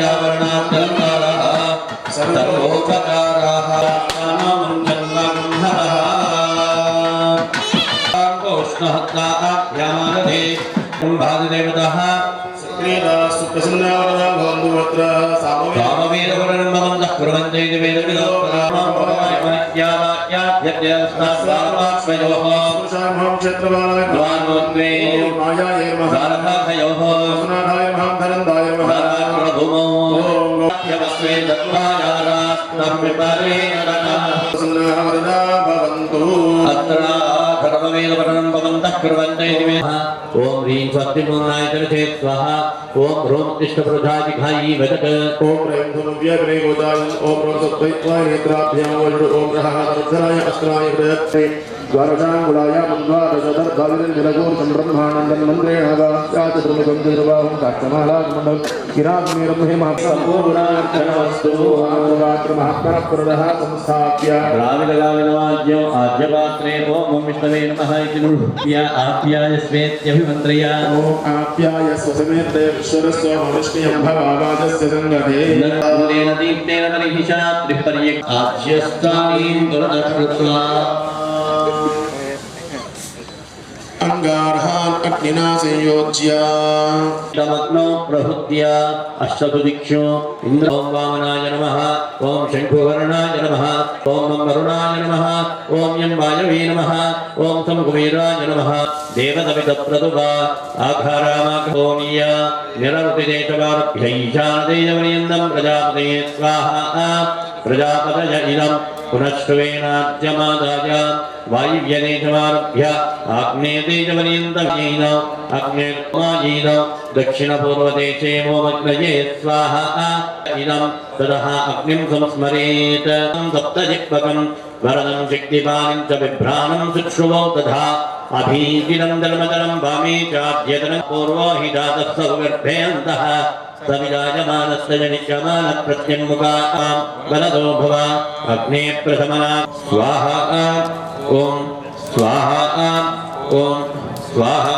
यावर्णात्यलङ्कारः सर्वोपकाराः काममञ्जन्मन्हरः गोष्णहत्ताभ्यामानधे कुम्भादिदेवतः क्रीडा सुप्रसन्नावरदा भवन्तु कामवेदवर्णं भवन्तः कुर्वन्ति इति वेदविदो यावाक्याद्यस्तास्वामाश्वयोः पुरुषार्मं क्षेत्रवालाय द्वान्वत्वे मायायै नमः दारकाधयोः सुनाधाय नमः धनन्दाय नमः दाराकुलभूमौ यवस्वे दत्वायारास्तं विपरे नरकः प्रसन्नावरदा भवन्तु अत्र सर्ववेदवर्णं भवन्तः कुर्वन्ति इति वेदः ॐ ह्रीं स्वस्तिपूर्णाय चरथे स्वाहा ॐ ह्रूं तिष्ठपुरुषादिघायी वदत् ओम ह्रीं धनुव्यग्रे गोदाय ओम रोसत्वैत्वाय नेत्राभ्यां वज्र ओम रहः दर्शनाय अस्त्राय प्रयत्ने द्वारशाङ्गुलाय मन्द्वादशदर्भाविनिर्गोर संब्रह्मानन्दं मन्द्रे हवास्यात् प्रमुखं दुर्बाहुं काष्ठमालाकमण्डलं किरातमेरं हेमापूर्णार्चनवस्तु आत्मरात्रमहात्मनः संस्थाप्य राविलगाविलवाद्यो आद्यपात्रे ॐ विष्णवे नमः इति निरूप्य आप्याय स्वेत्यभिमन्त्रय ओम आप्याय स्वसमेते विश्वरस्य मनुष्यं भवावादस्य संगते नन्देन दीप्तेन परिहिषा त्रिपर्यक् आज्यस्तानीं दुर्दशकृत्वा अंगारहान् अग्निना संयोज्य तमग्नौ प्रहृत्य अष्टदुदिक्षु इन्द्र ॐ वामनाय नमः ॐ शङ्खुवर्णाय नमः ॐ वरुणाय नमः ॐ यं वायवे नमः ॐ तं कुबेराय नमः देवदमितप्रदुभा आघारामाघोमीय निरवृतिदेशवारभ्यैशानदेयपर्यन्तं प्रजापतये स्वाहा प्रजापतय इदं पुनश्चवेनाद्यमादाय वायुव्यदेशमारभ्य आग्नेयदेशपर्यन्तमेन अग्नेयमायेन दक्षिणपूर्वदेशे मोमग्नये स्वाहा इदं ततः अग्निं संस्मरेत् सप्तजिह्वकं वरदं शक्तिपालं च बिभ्राणं शुश्रुवौ तथा अभीतिनं धर्मतरं वामे चाद्यतनं पूर्वो हि जातः सौगर्भेऽन्तः सविराजमानस्य जनिष्यमानप्रत्यङ्मुखाः वरदो भव अग्ने प्रथमना स्वाहा ॐ स्वाहा ॐ स्वाहा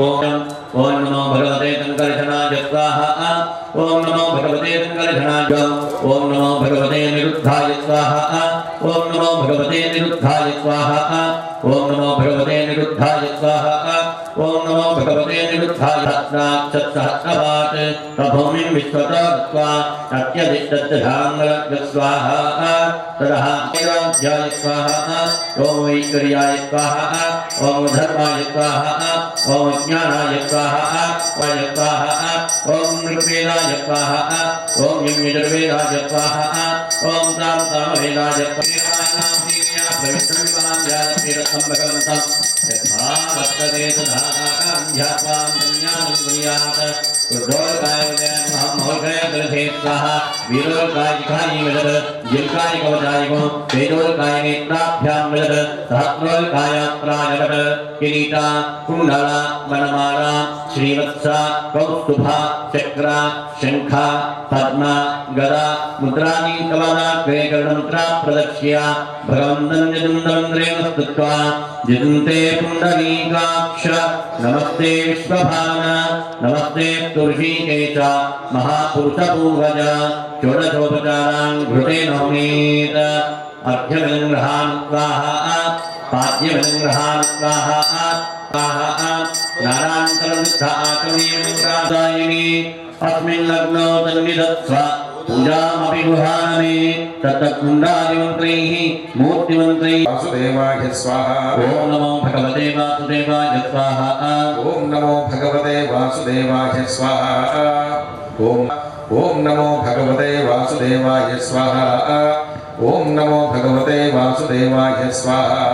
ॐ नमो भगवते शङ्करशनाय स्वाहा ॐ नमो भगवते शङ्करशनाय ॐ नमो भगवते निरुद्धाय स्वाहा ॐ नमो भगवते निरुद्धाय स्वाहा ॐ नमो भगवते निरुद्धाय स्वाहा ॐ नमो भगवते निरुद्धाय सहस्राक्षसहस्रपात् प्रभूमिं विश्वतो दत्त्वा अत्यधिष्ठत्तधाङ्गलग् स्वाहा ततः वेदाध्याय स्वाहा ॐ ऐश्वर्याय स्वाहा ॐ धर्माय स्वाहा ॐ ज्ञानाय स्वाहा वाय स्वाहा ॐ ऋग्वेदाय स्वाहा ॐ यज्ञर्वेदाय स्वाहा ॐ तां सामवेदाय यथा वर्तते तथा ध्यात्वा ज्ञानं कुर्यात् कुर्दोर्काय महमोघयदर्शे स्वाहा वीरोर्काय जिघायि वदत् जिल्काय कवचाय गो तेजोर्काय नेत्राभ्यां वदत् सहस्रोर्काय प्रायवत् किरीटा कुण्डला वनमाला श्रीवत्सा कौस्तुभा चक्रा शङ्खा पद्मा गदा मुद्राणि कवला क्रेकर्णमुद्रा प्रदक्ष्य भगवन्तं जगन्दन्द्रेण स्तुत्वा जितन्ते पुण्डरीकाक्ष नमस्ते विश्वभावना नमस्ते तुलसीकेश महापुरुषपूर्वज षोडशोपचारान् घृते नौमीत अर्घ्यमिलङ्ग्रहान् स्वाहा पाद्यमिलङ्ग्रहान् स्वाहा स्वाहा नारायणतरविद्धाकमयमित्रादायिनी अस्मिन् लग्नौ तन्विदत्स्व पूजामपि गुहानमे तत्तत्कुण्डादिमन्त्रैः मूर्तिमन्त्रैः वासुदेवाय स्वाहा ॐ नमो भगवते वासुदेवाय स्वाहा ॐ नमो भगवते वासुदेवाय स्वाहा ॐ नमो भगवते वासुदेवाय स्वाहा ॐ नमो भगवते वासुदेवाय स्वाहा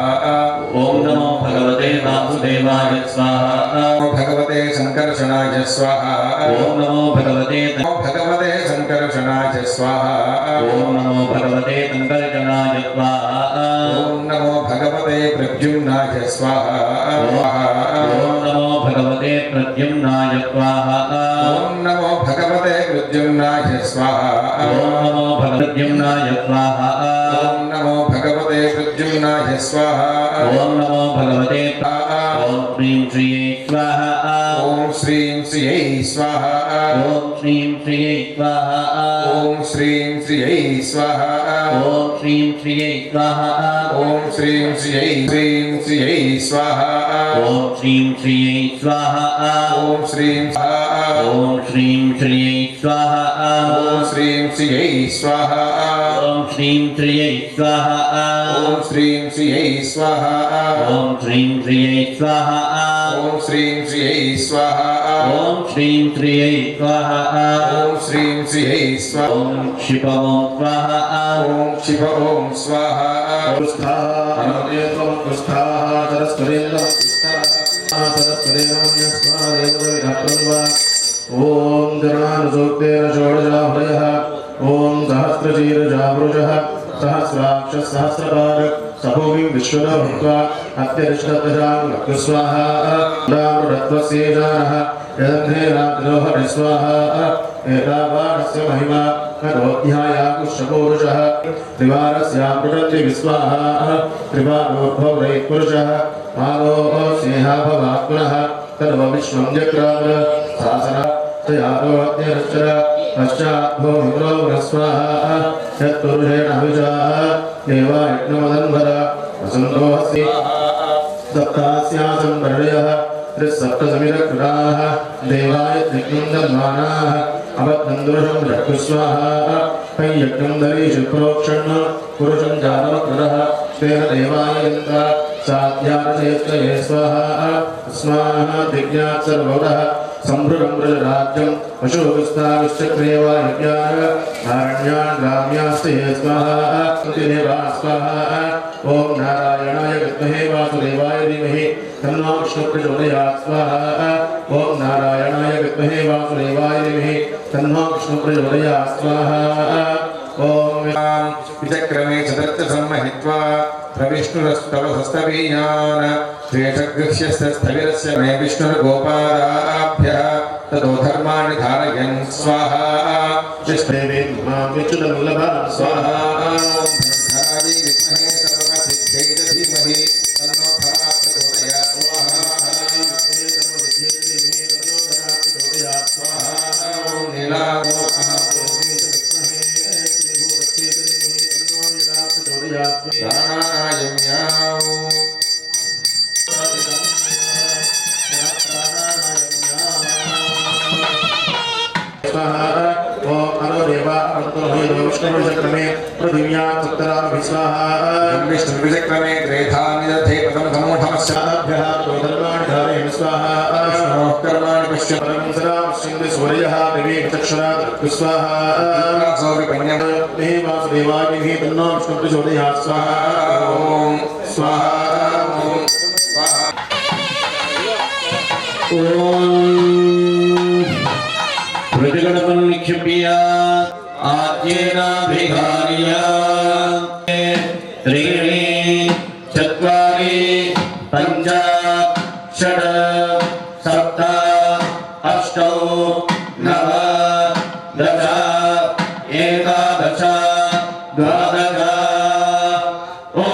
ॐ नमो भगवते वासुदेवाय स्वाहा भगवते संकर्षणाय स्वाहा ॐ नमो भगवते भगवते संकर्षणाय स्वाहा ॐ नमो भगवते संकर्षणाय स्वाहा ॐ नमो भगवते प्रद्युम्नाय स्वाहा ॐ नमो भगवते प्रद्युम्नाय स्वाहा ॐ नमो भगवते प्रद्युम्नाय स्वाहा ॐ नमो प्रद्युम्नाय स्वाहा ॐ नमो भगवते प्रद्युम्नाय स्वाहा ॐ नमो भगवते ॐ श्रीं श्रियै स्वाहा ॐ श्रीं श्रियै स्वाहा ॐ श्रीं श्रियै स्वाहा ॐ श्रीं श्रियै स्वाहा ॐ श्रीं श्रियै स्वाहा ॐ श्रीं श्रियै स्वाहा ॐ श्रीं श्रियै स्वाहा ॐ श्रीं ॐ श्रीं श्रियै स्वाहा ॐ श्रीं श्रियै स्वाहा ॐ श्रीं श्रियै स्वाहा ॐ श्रीं श्रियै स्वाहा ॐ श्रीं श्रियै स्वाहा ॐ श्रीं श्रियै स्वाहा ॐ श्रीं श्रियै स्वाहा ॐ श्रीं श्रियै स्वाहा ॐ शिव ॐ स्वाहा ॐ शिव ॐ स्वाहा ओम जनानुसूक्तेन षोडशाभयः ओम सहस्रशीर्षावृषः सहस्राक्ष सहस्रपादक सभूमिं विश्वदा भूत्वा अत्यरिष्टदशां स्वाहा रामरत्वस्येजानः यदन्धे रात्रोहरि स्वाहा एतावानस्य महिमा करोऽध्यायाकुशपूरुषः त्रिवारस्यामृतन्ति विस्वाहा त्रिवारोद्भवै पुरुषः मानो स्नेहा भवात् पुनः तर्व विश्वं जक्राम शासन तयारोऽध्यश्चर पश्चाद्भो विप्रो स्वाहा यत्पुरुषेण अभिजाः देवायज्ञमदन्वर वसन्तोऽस्ति सप्तास्यासं वर्णयः त्रिसप्तसमिरकृताः देवाय यज्ञं दन्वानाः अवद्धन्दुरुषं जग्गुस्वाहा यज्ञं दरीषु प्रोक्षन् पुरुषं जानवकृतः तेन देवाय यन्त्र साध्यानचेत्तये स्वाहा अस्माः दिज्ञात् सर्वतः सम्भृतं व्रजराज्यं पशुविस्ताविश्चक्रेवायज्ञाः नारण्यान् ग्राम्यास्ते स्वाहा देवा स्वाहा ॐ नारायणाय विद्महे वासुदेवाय धीमहि तन्नो विष्णुप्रचोदयात् स्वाहा ॐ नारायणाय विद्महे वासुदेवाय धीमहि तन्नो विष्णुप्रचोदयात् स्वाहा ॐ विचक्रमे चतुर्थसंहित्वा प्रविष्णुरस्तवहस्तवीयान् श्वेतगृह्यस्थविरस्य मे विष्णुर्गोपादाभ्यः ततो धर्माणि धारयन् स्वाहा देवी मां विच्युतवल्लभा स्वाहा धनादि विद्महे सर्वसिद्ध्यै धीमहि तन्नो धनः प्रचोदयात् स्वाहा ॐ नीलामोहः प्राणायाम्याम् विष्णुचक्रमे पृथिव्यां सप्तराभिस्वाहा विष्णुविचक्रमे त्रेधानि दधे पदं समूढमस्याभ्यः धर्माणि धारयन् स्वाहा कर्माणि पश्य परं सदा पश्यन्ति सूर्यः विवेकचक्षुरात् स्वाहा सौरिपण्यं हे वासुदेवाय धीमहि तन्नो विष्णुप्रचोदयात् स्वाहा ॐ स्वाहा ॐ स्वाहा ॐ प्रतिगणपं निक्षिप्य आद्येनाभिघार्य त्रीणि चत्वारि पञ्च षड् सप्त अष्टौ नव दश एकादश द्वादश ॐ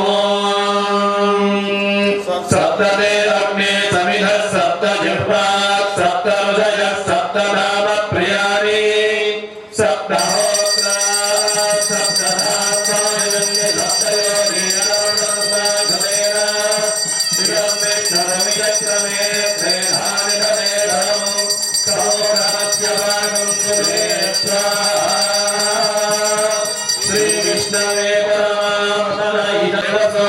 मे समिधः सप्त जिह्वाः सप्त ऋषयः सप्त नाम प्रियाणि सप्तहोत्राः सप्तधात्मायज्ञ सप्तयोनिनामसाघवेन श्रियमेक्षरमिदक्रमे प्रेधानि धनेधरम् सहोरमस्य भागं सुरे स्वाहा श्रीविष्णवे परमात्मने देवसो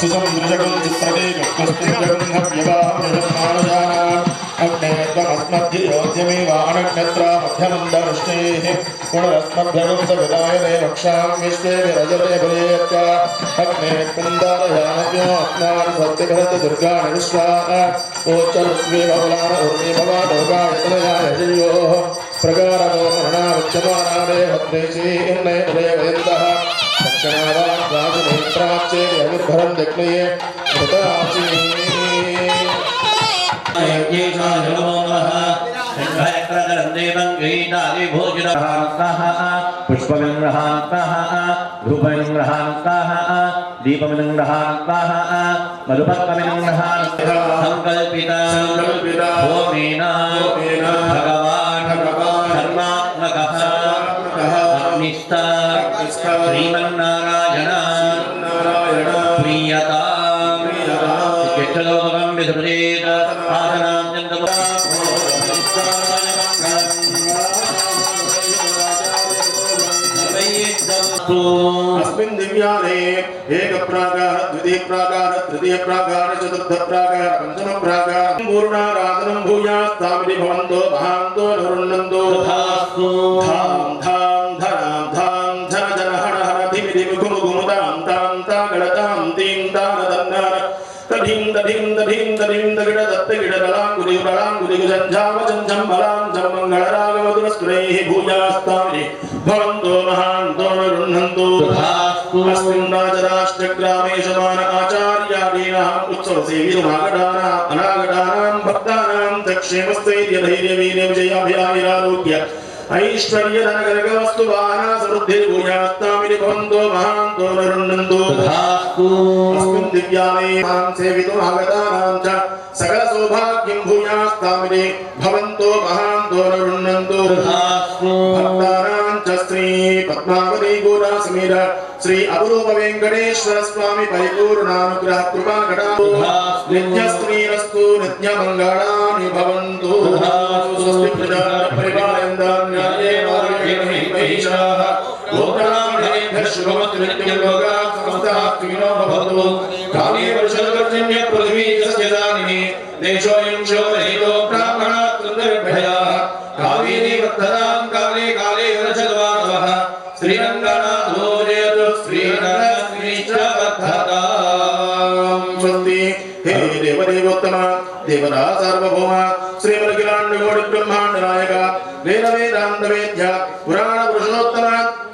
सुसंदृशकं चित्रदेकस्तिगन्धव्यवाहमृतमानजानाम् अग्नेत्वमस्मद्धियोध्यमेवानक्षत्रामध्यमन्दरुष्टेः पुनरस्मभ्यगं सविदायने रक्षां विश्वे विरजते भवेत्य अग्नेत्कुन्दालयानव्यो अस्मान् सत्यभरतदुर्गाणि विश्वान् ओच्चरुष्वे भवलान उर्मे भवाडोगायतनयाय जयोः प्रगारवो मरणावच्यमानादे भद्रेशे इन्नयतदेवयन्तः दक्षिणावान् राजनेत्राच्चे अविर्भरं दग्नये कृताची पुष्पविग्रहान्तः धूपविग्रहान्तः दीपविग्रहान्तः मधुपत्रविग्रहान्तः संकल्पिता होमेन भगवान् धर्मात्मकः अग्निस्था श्रीमन्नारायण प्रीयताम् यक्षलोकं विसृजेत अस्मिन् दिव्यालये एक प्राकार द्वितीय प्राकार तृतीय प्राकार चतुर्थ प्राकार पंचम प्राकार पूर्णाराधनं भूयात् तामिति भवन्तो महान्तो नरुन्नन्तो धाम धाम धराम धाम धन धन हर हर धिमि धिमि घुम घुम ताम ताम ता गड़ताम तीम तान दन्नार तधीम तधीम तधीम तधीम तगिड़ दत्त गिड़ दलांगुली बलांगुली गुजंझाव जंझम बलां जम मंगल राग मधुर स्फुरैः भूयास्तामिति भवन्तो महान्तो नरुन्नन्तो अस्मिन् राजराष्ट्रग्रामे शमान आचार्यादीनाम् उत्सवसेवितुमागतानाम् अनागतानां भक्तानां तक्षेमस्थैर्यधैर्यवीर्यविजयाभिरारोग्य ऐश्वर्यधनगर्गवस्तुवाहना समृद्धिर्भूयास्तामिति भवन्तो महान्तो नरुन्नन्तो अस्मिन् दिव्यालये मां सेवितुमागतानां च सकलसौभाग्यं भूयास्तामिति भवन्तो महान्तो नरुन्नन्तो भक्तानां च श्री पद्मावती गोदासमेत श्री अवरूप वेंकटेश्वर स्वामी परिपूर्णानुग्रह कृपा कटाक्षो नित्यश्रीरस्तु नित्यमङ्गलानि भवन्तु स्वस्ति प्रजा परिपालयन्तां न्यायेन मार्गेण महिषाः लोकानां शुभमस्तु नित्यं लोकाः समस्ताः सुखिनो भवन्तु काले वर्षपर्जन्य पृथ्वी सस्यदानिनी देशोऽयं शोभयितो ब्राह्मणाः सुन्दरभयाः कावेरी वर्धतां काले काले वर्षद्वातवः श्रीरङ्गनाथो जयतु श्रीरङ्गनाथश्रीश्चवर्धतां स्वस्ति हे देवदेवोत्तम देवता सार्वभौम श्रीमद्गिलाण्डकोटिब्रह्माण्डनायक वेदवेदान्तवेद्य पुराणपुरुषोत्तम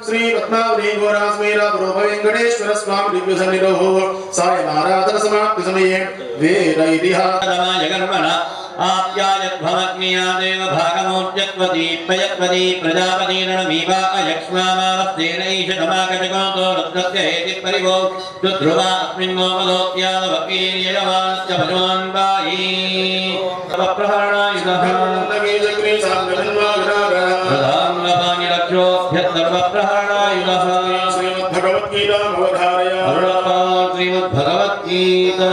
श्री पद्मावती गोदासमेत अवरूप वेंकटेश्वर स्वामी दिव्यसन्निधौ सायमाराधन समाप्ति समये वेद इतिहासमाय कर्मणा आप्यायद्भवग्नियादेव भागमोच्यत्वती प्रयत्वती प्रजापतिरणमीवा अयक्ष्मामावस्तेनैषधमाकटकोतो रुद्रस्य हेति परिभो दुध्रुवा अस्मिन्नोपलोक्यादवकीर्ययवास्य भजवान्वायी सर्वप्रहरणायुधः प्रधानपाणिरक्षोभ्यत्सर्वप्रहरणायुधः श्रीमद्भगवद्गीता अवधारय श्रीमद्भगवद्गीता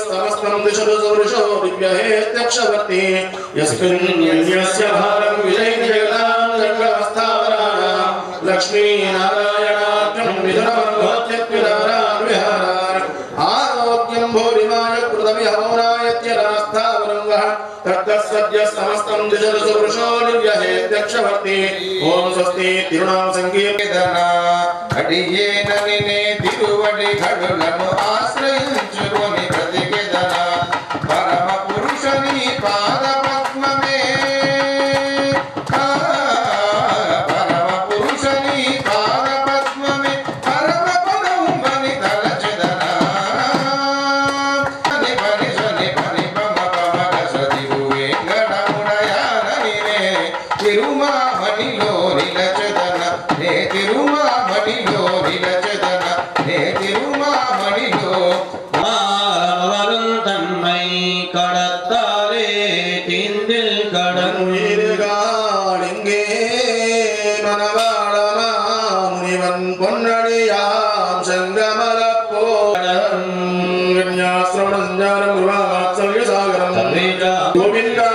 समस्तं दिशो सौरुषो दिव्यहेत्यक्षवर्ति यस्मिन्यस्य भारं विजयति जगतां जगत्स्थावराणां लक्ष्मीनारायणाख्यं विधुरमन्वो वर्षवर्ति ओम स्वस्ति तिरुनाम संकीर्तन అడియేననినే తిరువడి గడులను ఆశ్రయించుకొని బ్రతికెదన పరమ పురుషని పాద పద్మమే పరమ పురుషని పాద పద్మమే పరమ పదముని తలచెదన అని పని సని పని పమ పమ గసదివు వెంగడముడయాననినే తిరుమామణిలో నిలచెదన నే తిరుమామణిలో నిలచెదన నే తిరుమామణిలో மாறவரும் தன்மை கடத்தாலே தீந்தில் கடன் உயிர்காலிங்கே மனவாளமா முனிவன் பொன்னடியாம் செங்கமலப்போடம் விஞ்ஞாசிரவண சஞ்சாரம் குருவாத்சல்ய சாகரம் கோவிந்தா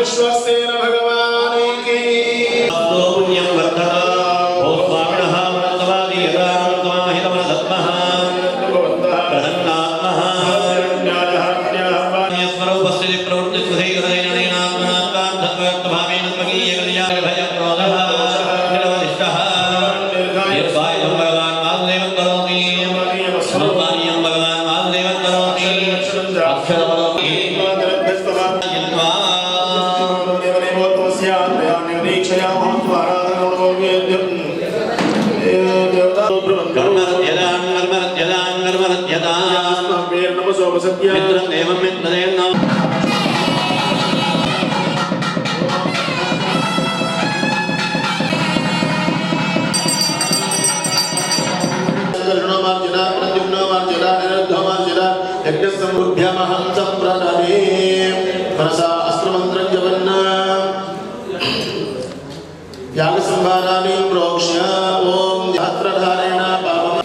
विश्वसेन भगवान की पुण्यं वर्धता ओ स्वामिनः वरदवादी यदान्तमाहितमनदत्मः प्रसन्नात्मः स्वरूपस्य प्रवृत्तिस्वधैर्यदैननेनात्मनात्मार्थत्वभावेन स्वकीयकल्याणभयक्रोधः निरवदिष्टः निर्वायुं भगवान् वासुदेवं करोति सर्वकार्यं भगवान् वासुदेवं करोति अक्षरपदोऽपि यागसंभाराणि प्रोक्ष्य ओम यात्रधारेण पावम्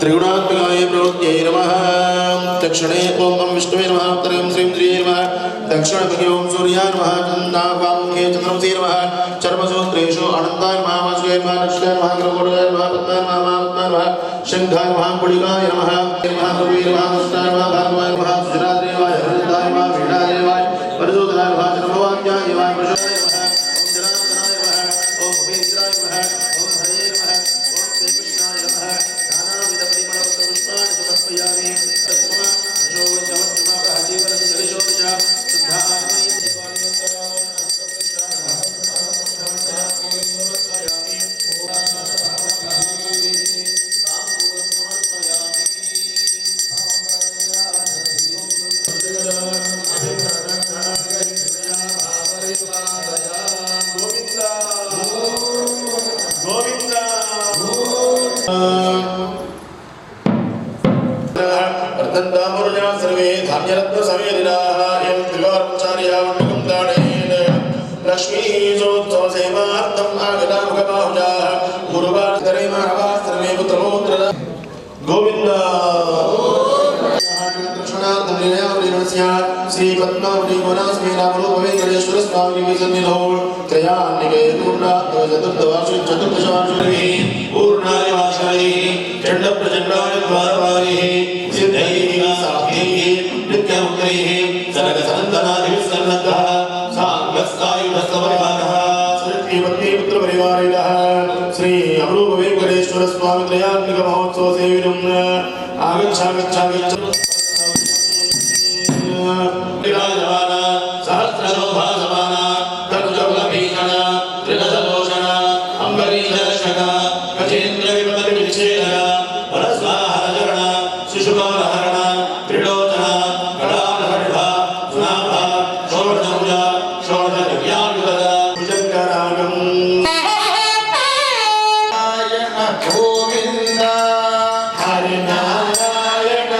त्रिगुणात्मकाय प्रवृत्त्यै नमः दक्षिणे ओम विष्णुवे नमः उत्तरे श्रीं श्री नमः दक्षिणमुखे ओम सूर्याय नमः चन्द्रामुखे चन्द्रमसे नमः चर्मसूत्रेषु अनन्ताय नमः वासुदेवाय नमः दक्षिणाय नमः ग्रहोदयाय नमः पद्माय नमः नमः शंखाय नमः पुलिकाय नमः गुरुवे नमः कृष्णाय नमः भागवाय नमः सुजनादेवाय हरिदाय नमः वीणादेवाय परशुधराय नमः जन्मवाक्याय नमः प्रशोदाय नमः ओम जनार्दनाय नमः ओम उपेन्द्राय नमः ओम हरे नमः ओम श्री कृष्णाय नमः नानाविध परिमलयुक्त पुष्पाणि समर्पयामि तस्मात् अशोकजमत्तमः हरिवरं जलिशोदशा शुद्धात्मैः सर्वे धान्यरत्न समेदिनाः एवं त्रिवारचार्यावण्डकं दानेन लक्ष्मी जोत्सव सेवार्थम् आगता मुखबाहुजाः पूर्वान्तरे मानवाः सर्वे पुत्रपौत्र गोविन्द श्री पद्मावती गोनास्मे नामरूपवेंकटेश्वर स्वामी सन्निधौ त्रयान्निके चतुर्थवार्षिक चतुर्दशवार्षिक पूर्णाय वार्षिक चण्ड प्रचण्डाय द्वारवारिः सिद्धैः साध्यैः नित्यमुक्तैः सर्गसनन्दनादिभिः सन्नद्धः साङ्गस्तायुधस्तपरिवारः श्रीपत्नी पुत्रपरिवारिणः श्री अमरूपवेंकटेश्वर स्वामी त्रयान्निक महोत्सव सेविनम् आगच्छागच्छागच्छ सहस्रशोभासमाना तनुजबलभीषण त्रिदशदोषण अम्बरीशरक्षक गजेन्द्रविपतिविच्छेदक परस्वाहरचरण शिशुपालहरण त्रिलोचन कडालहर्ष स्नाभ षोडशभुज षोडशदिव्यायुधर भुजङ्गरागम् गोविन्द हरिनारायण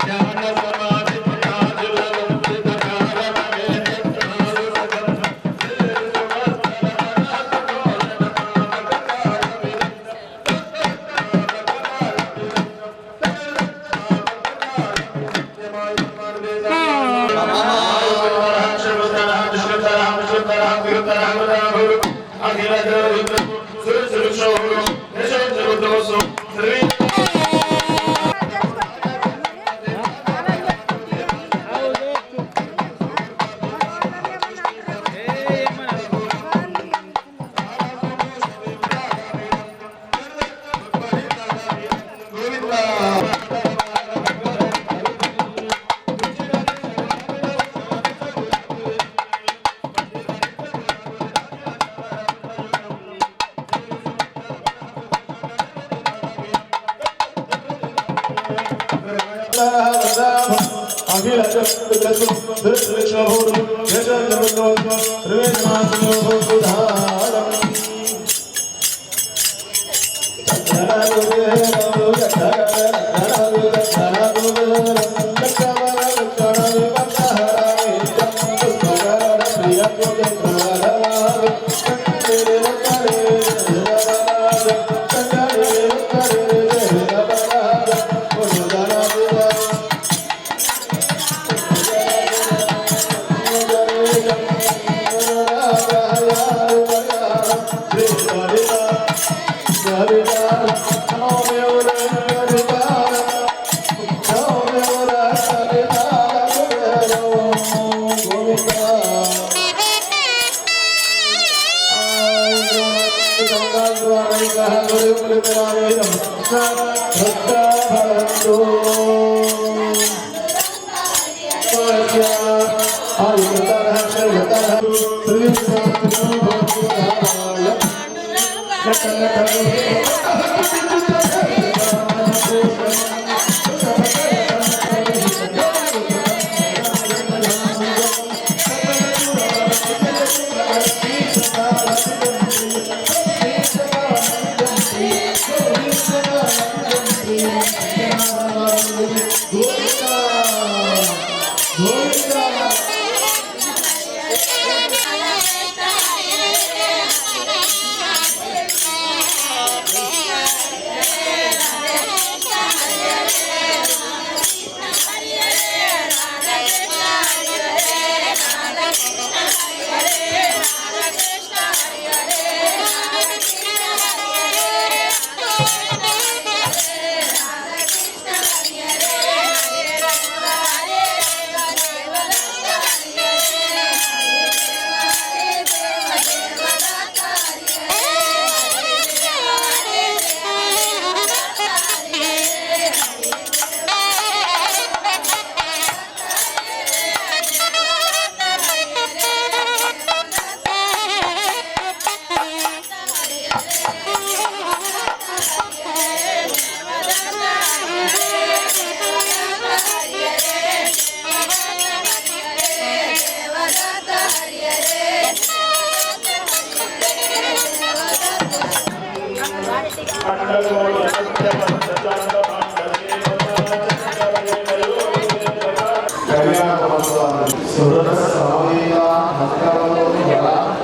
Jagannatha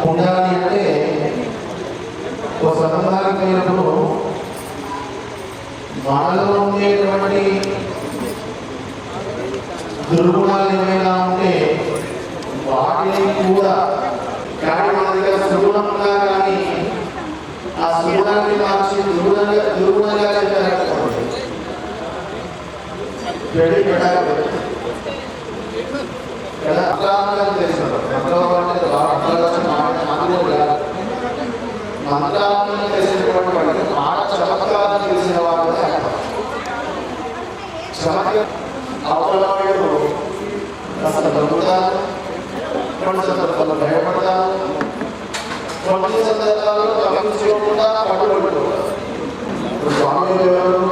ఉండాలి అంటే ఒక సంబంధానికి వెళ్ళినప్పుడు వాళ్ళలో ఉండేటువంటి దుర్గుణాలు ఏమైనా ఉంటే వాటిని కూడా కానీ మన దగ్గర సుగుణం ఉన్నా కానీ ఆ సుగుణాన్ని మార్చి దుర్గుణంగా చెప్పారనుకోండి మంత్రాలను తెలిసినారు మంత్రాలను తెలిసినటువంటి వాళ్ళు మాట చమత్కారాన్ని తెలిసిన వాళ్ళు చమత్కారం అవసరమయ్యారు అసలు దొరుకుతారు కొన్ని సందర్భాల్లో భయపడతారు కొన్ని సందర్భాల్లో గమనించుకోకుండా పట్టుబడుతారు స్వామి ఎవరు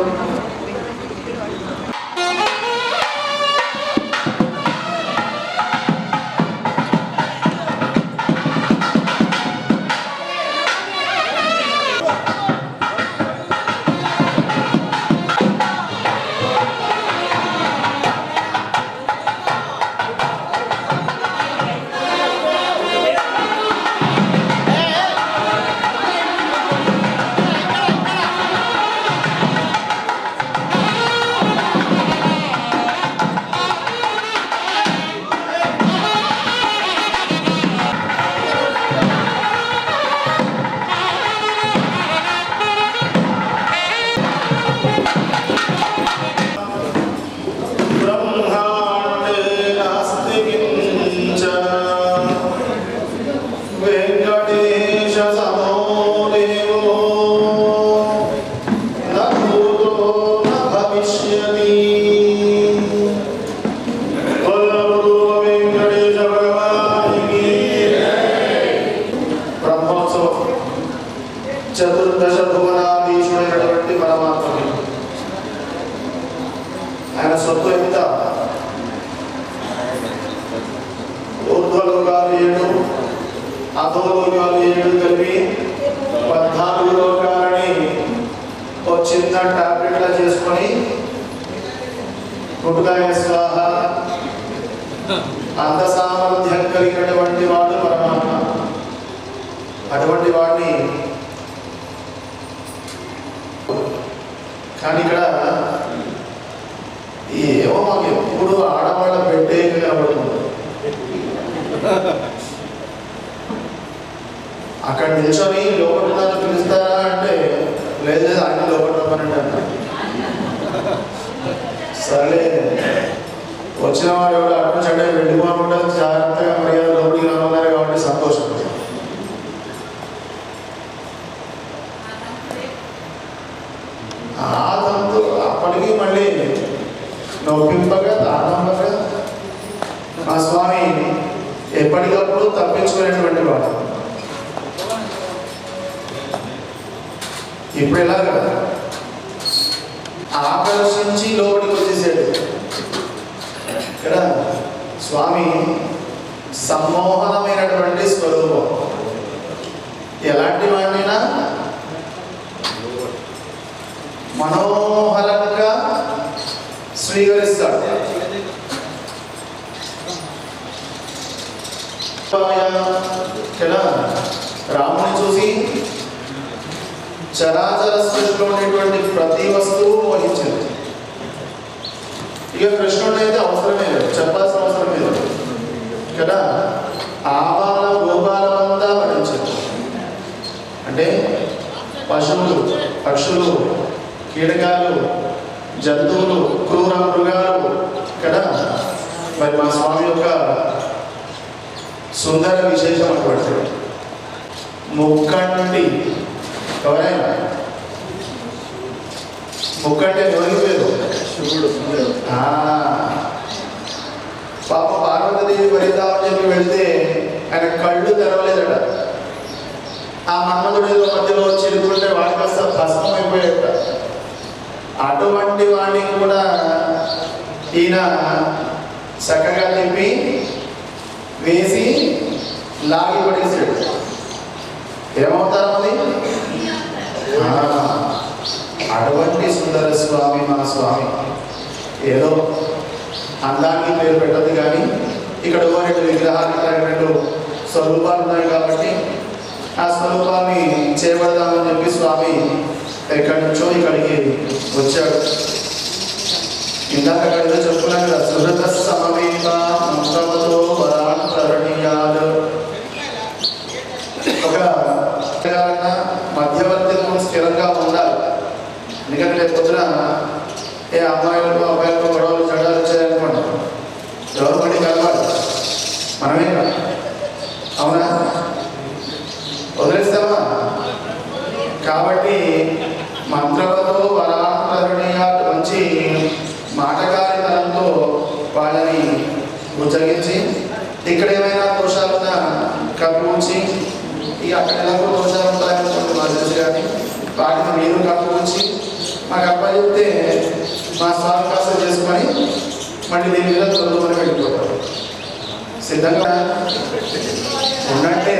అంత సామర్థ్యం కలిగినటువంటి వాడు పరమాత్మ. అటువంటి వాడిని కానీ ఇక్కడ ఏమో మాకు ఎప్పుడు ఆడవాళ్ళ పెట్టే కనబడుతుంది. అక్కడ నిల్చొని లోపల పిలుస్తారా అంటే లేదు లేదు ఆయన లోపల రమ్మనండి అంట. సరే వచ్చిన వాడు ఎవరు అటు చెడ్డ వెళ్ళిపోకుండా జాగ్రత్తగా మర్యాద లోపలికి రమ్మన్నారు కాబట్టి సంతోషం. ఆ తంతు అప్పటికి మళ్ళీ నొప్పింపగా తానంపగా మా స్వామి ఎప్పటికప్పుడు తప్పించుకునేటువంటి వాడు. ఇప్పుడు ఎలాగా ఆకర్షించి లోపలికి వచ్చేసాడు. ఇక్కడ స్వామి సమ్మోహనమైనటువంటి స్వరూపం. ఎలాంటి వాడినైనా మనోహరంగా స్వీకరిస్తాడు. ఇక్కడ రాముని చూసి చరాచర సృష్టిలో ఉండేటువంటి ప్రతి వస్తువు మోహించింది. ఇక కృష్ణుడు అయితే అవసరమే లేదు, చెప్పాల్సిన అవసరం లేదు కదా. ఆబాల గోపాలమంతా భరించింది. అంటే పశువులు, పక్షులు, కీటకాలు, జంతువులు, క్రూర మృగాలు కదా. మరి మా స్వామి యొక్క సుందర విశేషం అటువంటి ముక్కంటి. ఎవరైనా ముక్కంటే ఎవరికి పేరు? శివుడు. పాప పార్వతీదేవి పరిదామని చెప్పి వెళితే ఆయన కళ్ళు తెరవలేదట. ఆ మన్మధుడు ఏదో మధ్యలో చిరుకుంటే వాడి కాస్త భస్మం అయిపోయాట. అటువంటి వాడిని కూడా ఈయన చక్కగా తిప్పి వేసి లాగి పడేసాడు. ఏమవుతారు అది? అటువంటి సుందర స్వామి మా స్వామి. ఏదో అందానికి పేరు పెట్టదు కానీ ఇక్కడ రెండు విగ్రహాలు, రెండు స్వరూపాలు ఉన్నాయి కాబట్టి ఆ స్వరూపాన్ని చేపడదామని చెప్పి స్వామి ఎక్కడి నుంచో ఇక్కడికి వచ్చాడు. ఇందాక అక్కడ చెప్పుకున్నాను కదా, సుహృత సమవేత మంత్రవతో వరాన్ కరణీయాలు. ఒక మధ్యవర్తిత్వం స్థిరంగా ఉండాలి. ఎందుకంటే రేపు పొద్దున ఏ అమ్మాయిలకు అబ్బాయిలకు గొడవలు జడాలు వచ్చాయనుకోండి, గవర్నమెంట్ కలవాలి, మనమే కాదు. అవునా? వదిలేస్తామా? కాబట్టి మంత్రవతో వరాణీయాలు మంచి మాటకారితనంతో వాళ్ళని ఉచ్చగించి ఇక్కడ ఏమైనా దోషాలున్నా కప్పుంచి, ఇక అక్కడ ఎలాగో దోషాలు ఉంటాయనుకోండి మాకు తెలుసు కానీ వాటిని మీరు కప్పుంచి మాకు అబ్బాయి చెప్తే మా స్వామి కాస్త చేసుకొని మళ్ళీ దీని మీద తొలగమని వెళ్ళిపోతారు. సిద్ధంగా ఉన్నట్టే.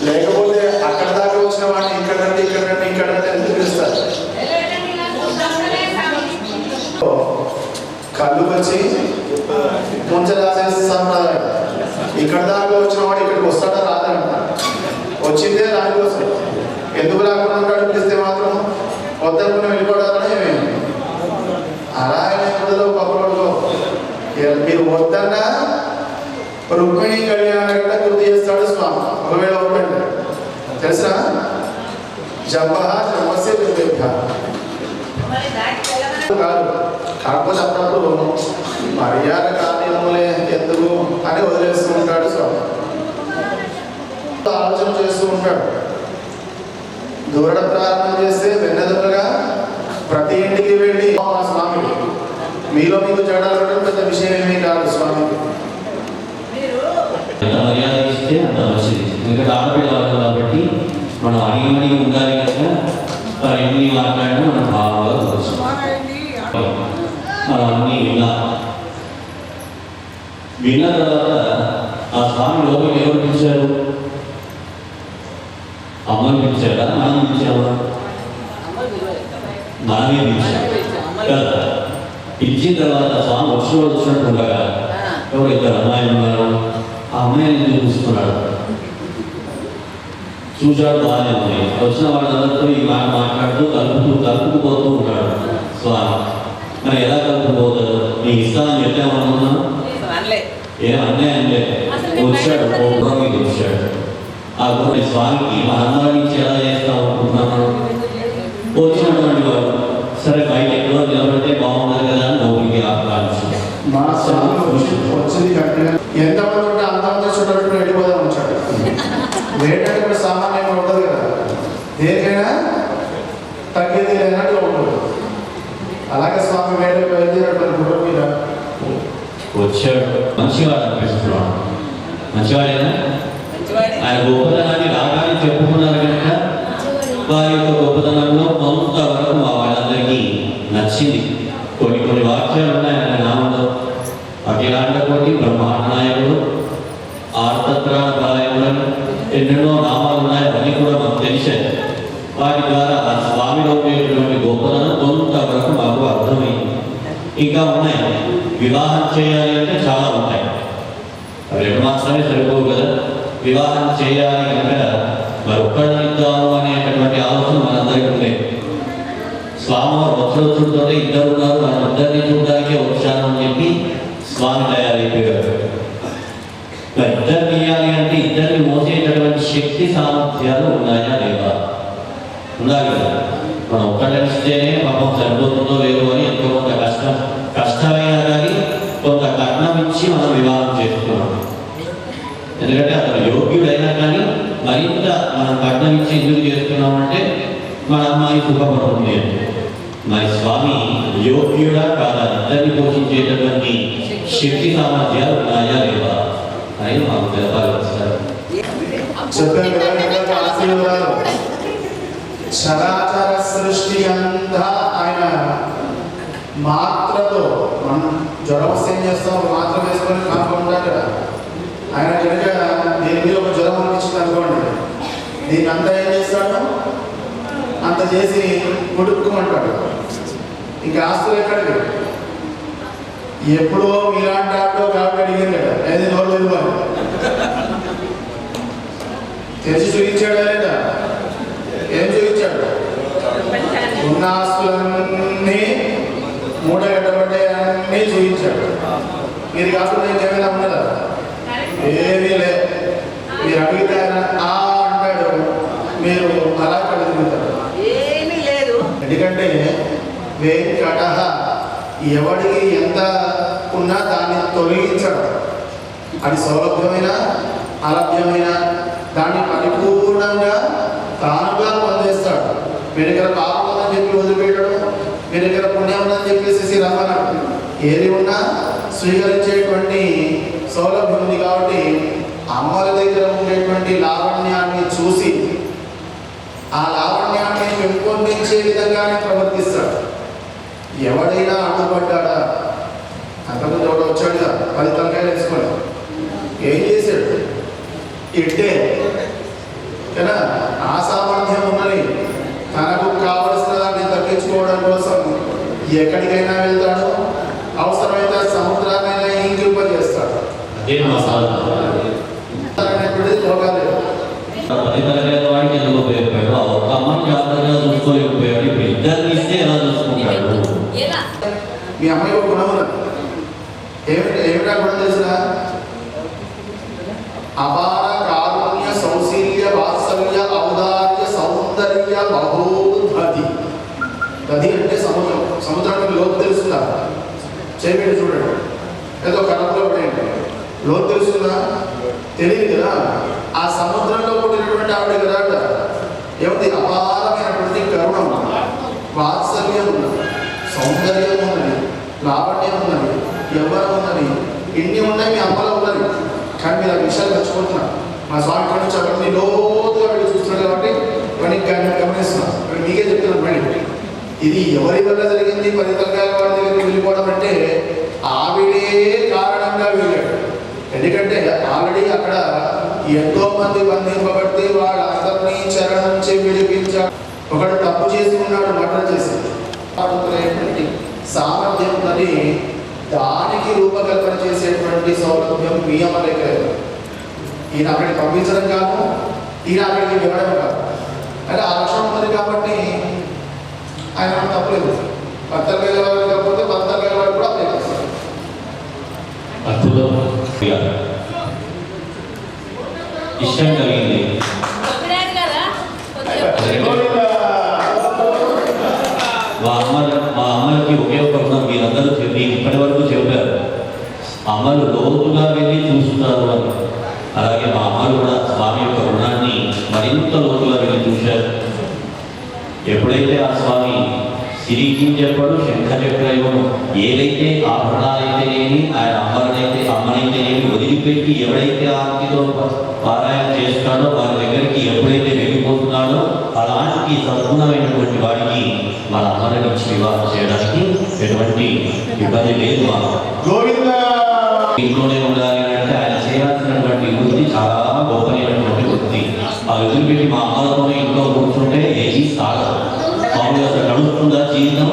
లేకపోతే అక్కడ దాకా వచ్చిన వాడిని ఇక్కడంటే ఇక్కడంటే ఇక్కడంటే ఎందుకు పిలుస్తారు? కళ్ళు వచ్చి ముంచరాసేసి సంప్రదాయం. ఇక్కడ దాకా వచ్చిన వాడు ఇక్కడికి వస్తాడా రాదంట. వచ్చిందే దానికోసం. ఎందుకు రాకుండా ఉంటాడు? పిలిస్తే మాత్రం వద్దనుకుని వెళ్ళిపోవడాలని ఏమేమి అలా అయినా పక్కలో మీరు వద్దన్నా రుక్మిణి కళ్యాణ గంట గుర్తు చేస్తాడు స్వామి. ఒకవేళ ఒకటి తెలుసా? జపస్య కాదు. కాకపోతే అప్పుడప్పుడు మర్యాద కార్యములే ఎందుకు అని వదిలేస్తూ ఉంటాడు స్వామి. ఆలోచన చేస్తూ ఉంటాడు. దూరడ ప్రారంభం చేస్తే వెన్నెదలుగా ప్రతి ఇంటికి వెళ్ళి మా స్వామి మీలో మీకు జడాలు పెద్ద విషయం ఏమీ కాదు స్వామికి. మర్యాద ఇస్తే అంత మంచిది. ఎందుకంటే ఆడపిల్లలు కాబట్టి మనం అడిగి ఉండాలి కనుక ఎన్ని మాట్లాడినా మనం బాగా తెలుసు. అన్నీ విన్న తర్వాత ఆ స్వామి లోపలికి ఎవరు పిలిచారు? అమ్మని పిలిచారా? నాన్న పిలిచావా? నానే పిలిచారు కదా. పిలిచిన తర్వాత స్వామి వచ్చినట్టు ఉండగా కూడా ఇద్దరు అమ్మాయిలు ఉన్నారు. ఆ అమ్మాయిని చూస్తున్నాడు, చూశాడు, బాగానే ఉంది. వచ్చిన వాళ్ళందరితో ఈ మాట మాట్లాడుతూ కలుపుకుపోతూ ఉంటాడు స్వామి. మరి ఎలా కలుపుకుపోతాడు? నీ ఇస్తానని చెప్పామనుకున్నాను, ఏమన్నే అనలే. వచ్చాడు, ఓ గుర్రం వచ్చాడు. ఆ గుర్రం స్వామికి మనందరం నుంచి ఎలా చేస్తాం అనుకుంటున్నాను. వచ్చినటువంటి వాడు సరే బయట ఎక్కడో నిలబడితే బాగుంటుంది కదా అని లోపలికి ఆహ్వానించాడు. మా స్వామి వచ్చింది కరెక్ట్గా ఎంతమంది ఉంటే అంతమంది చుట్టూ వెళ్ళిపోదాం వచ్చాడు. లేటంటే ఇప్పుడు సామాన్యంగా ఉండదు కదా, దేనికైనా తగ్గేది లేనట్టు ఉంటుంది. అలాగే స్వామి వేటకు బయలుదేరాడు గుర్రం మీద. వచ్చాడు, మంచివాడు అనిపిస్తున్నాడు. మంచివాడేనా? ఆయన గొప్పతనాన్ని రాగానే చెప్పుకున్నారు కనుక వారి యొక్క గొప్పతనంలో కొంతవరకు మా వాళ్ళందరికీ నచ్చింది. కొన్ని వాక్యాలు ఉన్నాయి ఆయన నామంలో. అఖిలాండ కోటి బ్రహ్మాండ నాయకుడు, ఆర్తత్రాణ పరాయణుడు, ఎన్నెన్నో నామాలు ఉన్నాయి. అవన్నీ కూడా మాకు తెలిసాయి. వాటి ద్వారా ఆ స్వామిలో ఉండేటువంటి గొప్పతనం కొంతవరకు మాకు అర్థమైంది. ఇంకా ఉన్నాయి, వివాహం చేయాలి అంటే చాలా ఉంటాయి. అవి 2 మాత్రమే సరిపోవు కదా. వివాహం చేయాలి కనుక మరి ఒక్కడిని ఇద్దాము అనేటటువంటి ఆలోచన మనందరికీ ఉంది. స్వామివారు వచ్చుడుతో ఇద్దరు ఉన్నారు, వాళ్ళిద్దరిని చూడడానికే వచ్చాను అని చెప్పి స్వామి తయారైపోయారు. ఇద్దరిని ఇవ్వాలి అంటే ఇద్దరిని మోసేటటువంటి శక్తి సామర్థ్యాలు ఉన్నాయా లేవా? ఉండాలి కదా. మనం ఒక్కడిని ఇస్తేనే పాపం సరిపోతుందో లేదో అని ఎంతో కొంత కష్టమైనా కానీ కొంత కట్నం ఇచ్చి మనం వివాహం చేస్తున్నాం. ఎందుకంటే అతను యోగ్యుడైనా కానీ మరింత మనం కట్నం ఇచ్చి ఎందుకు చేస్తున్నామంటే మన అమ్మాయి సుఖపడుతుంది అంటే. మరి స్వామి యోగ్యుడా కాదా, ఇద్దరిని పోషించేటటువంటి శక్తి సామర్థ్యాలు ఉన్నాయా లేవా అని మాకు తెలపాలి సార్. చరాచర సృష్టి అంతా ఆయన మాత్రతో, మనం జ్వరం వస్తే ఏం చేస్తాం, మాత్ర వేసుకొని కాకుండా కదా. ఆయన కనుక దీని మీద ఒక జ్వరం అనిపించింది అనుకోండి, దీన్ని అంతా ఏం చేస్తాడు, అంత చేసి కొడుకుమంటాడు. ఇంకా ఆస్తులు ఎక్కడికి? ఎప్పుడో మీలాంటి ఆటో కాబట్టి అడిగింది కదా, ఏది నోరు లేదు అని తెచ్చి చూపించాడా లేదా? ఏం చూపించాడు? ఉన్న ఆస్తులన్నీ మూడగట్టబడ్డాయన్నీ చూపించాడు. మీరు కాకుండా ఇంకేమైనా ఉన్నదా? ఏమీ లేదు. మీరు అడిగితే అంటాడు, మీరు అలా కలుగుతారు. ఏమీ లేదు. ఎందుకంటే వెంకట ఎవడికి ఎంత ఉన్నా దాన్ని తొలగించడం. అది సౌలభ్యమైన అలభ్యమైన దాన్ని పరిపూర్ణంగా తానుగా పొందేస్తాడు. మీ దగ్గర పాపం ఉందని చెప్పి వదిలిపెట్టడం, మీ దగ్గర పుణ్యం ఉందని చెప్పేసి రమ్మన్నాడు. ఏది ఉన్నా స్వీకరించేటువంటి సౌలభ్యం ఉంది. కాబట్టి అమ్మల దగ్గర ఉండేటువంటి లావణ్యాన్ని చూసి ఆ లావణ్యాన్ని పెంపొందించే విధంగానే ప్రవర్తిస్తాడు. ఎవడైనా అడ్డుపడ్డాడా? అంతకుముందు ఎవడో వచ్చాడుగా 10 తలకాయలు వేసుకోవాలి. ఏం చేశాడు? ఇట్టే కదా. ఆ సామర్థ్యం ఉన్నది. తనకు కావలసిన దాన్ని తగ్గించుకోవడం కోసం ఎక్కడికైనా వెళ్తాడు. అవసరమైతే సముద్రాన్నైనా ఇంకింపజేస్తాడు. పోగలేదు. వాడికి ఎందుకు ఉపయోగపడాడు? ఒక అమ్మని జాగ్రత్తగా చూసుకోలేకపోయాడు. ఇప్పుడు ఇద్దరిని ఇస్తే ఎలా చూసుకుంటాడు? మీ అమ్మాయి ఒక గుణం ఉన్నది. ఏమిటా గుణం తెలిసిన? అపార కారుణ్య సౌశీల్య వాత్సల్య ఔదార్య సౌందర్య బహోధతి. గది అంటే సముద్రం. సముద్రానికి లోతు తెలుస్తుందా? చేపెట్టి చూడండి. ఏదో కళ్ళలో పడేయండి. లోతు తెలుస్తుందా? తెలియదు కదా. ఆ సముద్రంలో పుట్టినటువంటి ఆవిడ కదా. ఏమిటి? అపారమైనటువంటి కరుణం, వాత్సల్యం ఉన్నది, సౌందర్యం ఉన్నది, లావణ్యం ఉన్నది, యవ్వనం ఉన్నది. ఇన్ని ఉన్నాయి మీ అమ్మలో ఉన్నది. కానీ మీరు ఆ విషయాలు మర్చిపోతున్నారు. మా స్వామి ఇక్కడ నుంచి అవన్నీ లోతుగా వెళ్ళి చూస్తున్నాడు కాబట్టి ఇవన్నీ గమనిస్తున్నాం. ఇప్పుడు మీకే చెప్తున్నాను. మళ్ళీ ఇది ఎవరి వల్ల జరిగింది? 10 తలకాయల వాడి దగ్గరికి వెళ్ళిపోవడం అంటే ఆవిడే కారణంగా వెళ్ళాడు. ఎందుకంటే ఆల్రెడీ అక్కడ ఎంతో మంది బంధింపబడితే వాళ్ళందరినీ చెర నుంచి విడిపించాడు. ఒకడు తప్పు చేసి ఉన్నాడు, మర్డర్ చేసి. సామర్థ్యం ఉన్నది. దానికి రూపకల్పన చేసేటువంటి ఎటువంటి సౌలభ్యం మీ అమ్మలేక ఈయన అక్కడికి పంపించడం కాదు, ఈయన అక్కడికి ఇవ్వడం కాదు. అంటే ఆ లక్షణం ఉన్నది కాబట్టి ఆయన తప్పలేదు. భర్తలు వెళ్ళేవారు కాకపోతే భర్తలు వెళ్ళేవాడు కూడా అప్లై చేస్తారు. ఇష్టం కలిగింది మా అమ్మలకి ఒకే ఒక రుణం మీరందరూ చెప్పి ఇప్పటి వరకు చెప్పారు. అమ్మలు లోతుగా వెళ్ళి చూస్తున్నారు అని. అలాగే మా అమ్మలు కూడా స్వామి యొక్క రుణాన్ని మరింత లోతుగా వెళ్ళి చూశారు. ఎప్పుడైతే ఆ స్వామి సిరికిని చెప్పాడు, శంఖ చక్రయుడు ఏదైతే ఆభరణాలైతేనేమి ఆయన అమ్మనైతేనేమి వదిలిపెట్టి ఎవడైతే ఆర్తితో పారాయణ చేస్తాడో వారి దగ్గరికి ఎప్పుడైతే వెళ్ళిపోతున్నాడో అలాంటి సద్గుణమైనటువంటి వాడికి మన అమ్మని నుంచి వివాహం చేయడానికి ఎటువంటి ఇబ్బంది లేదు. ఇంట్లోనే ఉండాలి అంటే ఆయన చేయాల్సినటువంటి వృత్తి చాలా గొప్పమైనటువంటి వృత్తి. ఆ వదిలిపెట్టి మా అమ్మలతోనే ఇంట్లో కూర్చుంటే ఏది సాగదు. మామూలుగా అసలు నడుస్తుందా జీవితం?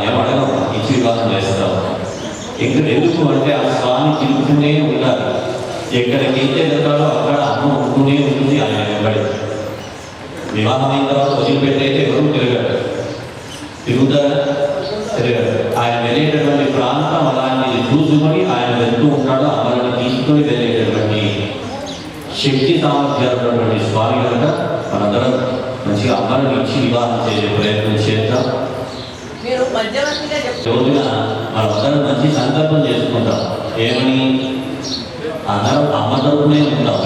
ఏమడగం, ఇచ్చి వివాహం చేస్తాం. ఎందుకు అంటే ఆ స్వామి తిరుగుతూనే ఉండాలి. ఎక్కడికైతే వెళ్తాడో అక్కడ అమ్మ ఉంటూనే ఉంటుంది ఆయన వెంబడి. వివాహం అయిన తర్వాత వదిలిపెట్టయితే ఎవరు తిరుగుతారా? తిరగదు. ఆయన వెళ్ళేటటువంటి ప్రాంతం అలాంటిది చూసుకొని ఆయన వెళ్తూ ఉంటాడు. అమ్మని తీసుకొని వెళ్ళేటటువంటి శక్తి సామర్థ్యాలు స్వామి కనుక మనందరం మంచిగా అమ్మని ఇచ్చి వివాహం చేసే ప్రయత్నం చేద్దాం. రోజున మనందరం మంచి సంకల్పం చేసుకుంటాం. ఏమని? అందరం అమ్మ తరపునే ఉంటాం.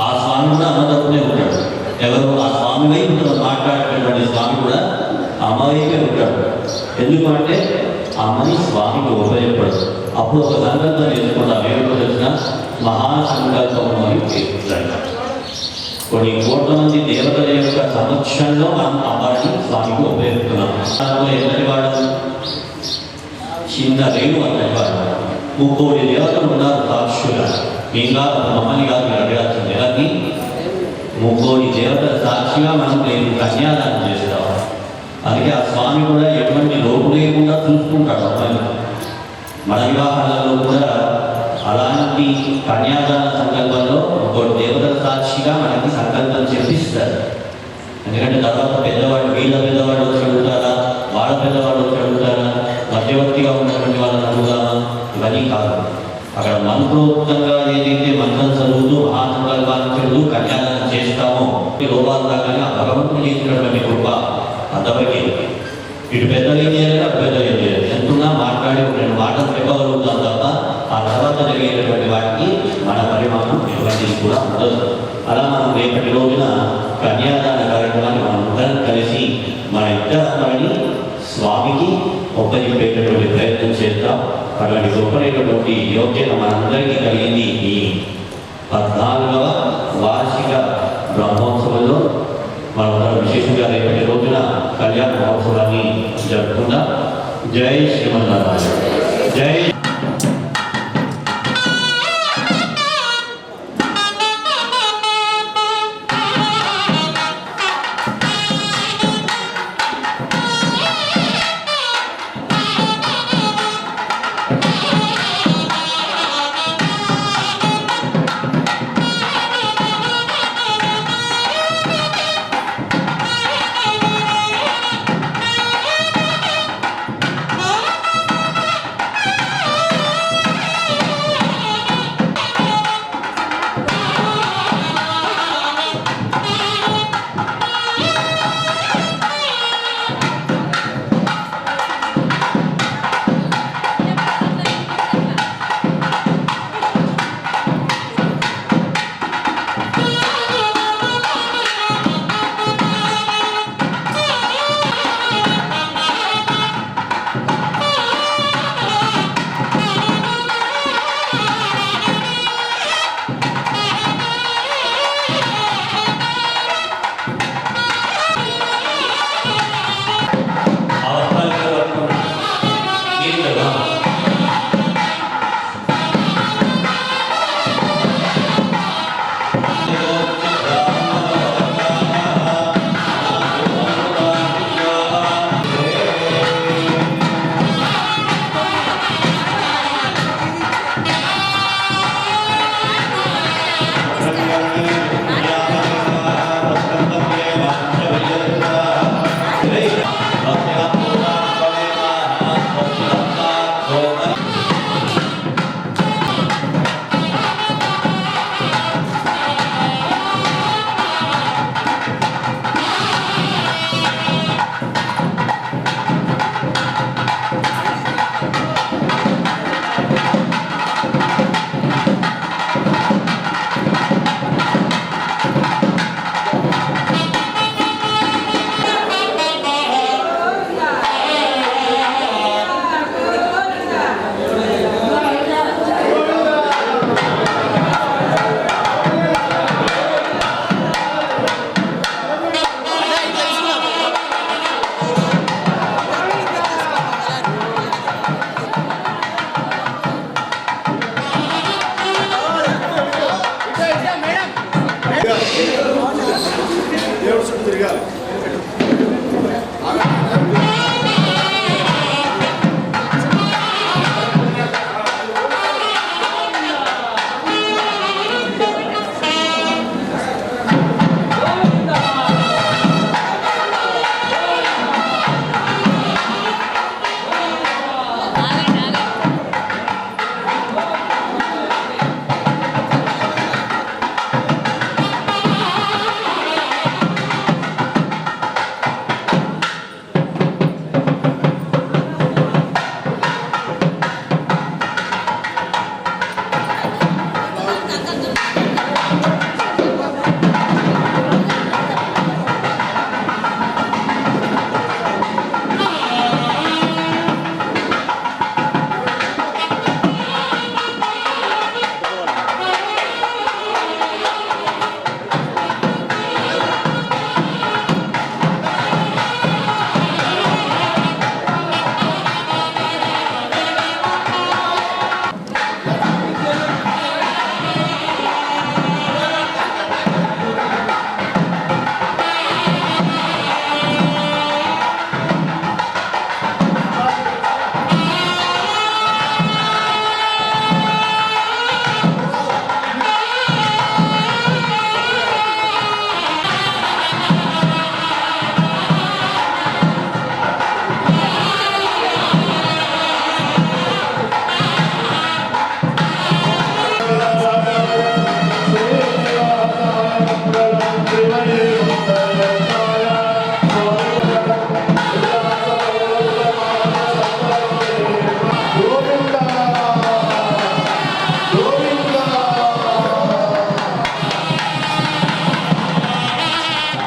ఆ స్వామి కూడా అమ్మ తరపునే ఉంటాడు. ఎవరు? ఆ స్వామి వైపు మాట్లాడేటటువంటి స్వామి కూడా అమ్మ వైపే ఉంటాడు. ఎందుకంటే అమ్మని స్వామికి ఉపయోగపడదు. అప్పుడు ఒక సంకల్పం చేసుకుంటాం. ఏమిటో తెలిసిన మహాసంకల్పము అని పేరు. కొన్ని కోట్ల మంది దేవతల యొక్క సమక్షంలో మనం అమ్మని స్వామికి ఉపయోగిస్తున్నాం. ఎంతటి వాడు? చిన్న రేణు అంతటి వాడు. 3 దేవతలు ఉన్నారు సాక్షులుగా. ఇంకా మమ్మల్ని కాదు మీరు అడగాల్సింది. ఎలాంటి 3 దేవతల సాక్షిగా మనం నేను కన్యాదానం చేస్తాం. అందుకే ఆ స్వామి కూడా ఎటువంటి లోపు లేకుండా చూసుకుంటాడు అమ్మాయిని. మన వివాహాలలో కూడా అలాంటి కన్యాదాన సంకల్పంలో 3 దేవతల సాక్షిగా మనకి సంకల్పం చెప్పిస్తారు. ఎందుకంటే తర్వాత పెద్దవాళ్ళు వీళ్ళ పెద్దవాళ్ళు వచ్చి అడుగుతారా, వాళ్ళ పెద్దవాళ్ళు వచ్చి అడుగుతారా, మధ్యవర్తిగా ఉన్నటువంటి వాళ్ళని అడుగుతారా? ఇవన్నీ కాదు. అక్కడ మంత్రోక్తంగా ఏదైతే మంత్రం చదువుతూ మహాసంకల్పాన్ని చదువుతూ కన్యాదానం చేస్తామో లోపాలు రాగానే ఆ భగవంతుడు చేసినటువంటి కృప అంతవరకే. ఇటు పెద్దలు ఏం చేయాలి, అటు పెద్దలు ఏం చేయాలి. ఎంతున్నా మాట్లాడి 2 మాటలు చెప్పగలుగుతాం తప్ప ఆ తర్వాత జరిగేటటువంటి వాటికి మన పరిమాణం ఎటువంటిది కూడా ఉండదు. అలా మనం రేపటి రోజున కన్యాదాన కార్యక్రమాన్ని మనం అందరం కలిసి మన ఇద్దరిని స్వామికి ఒప్పజెప్పేటటువంటి ప్రయత్నం చేద్దాం. అటువంటి గొప్పనైనటువంటి యోగ్యత మనందరికీ కలిగింది ఈ 14వ వార్షిక బ్రహ్మోత్సవంలో. మనందరం విశేషంగా రేపటి రోజున కళ్యాణ మహోత్సవాన్ని జరుపుకుందాం. జై శ్రీమన్నారాయణ.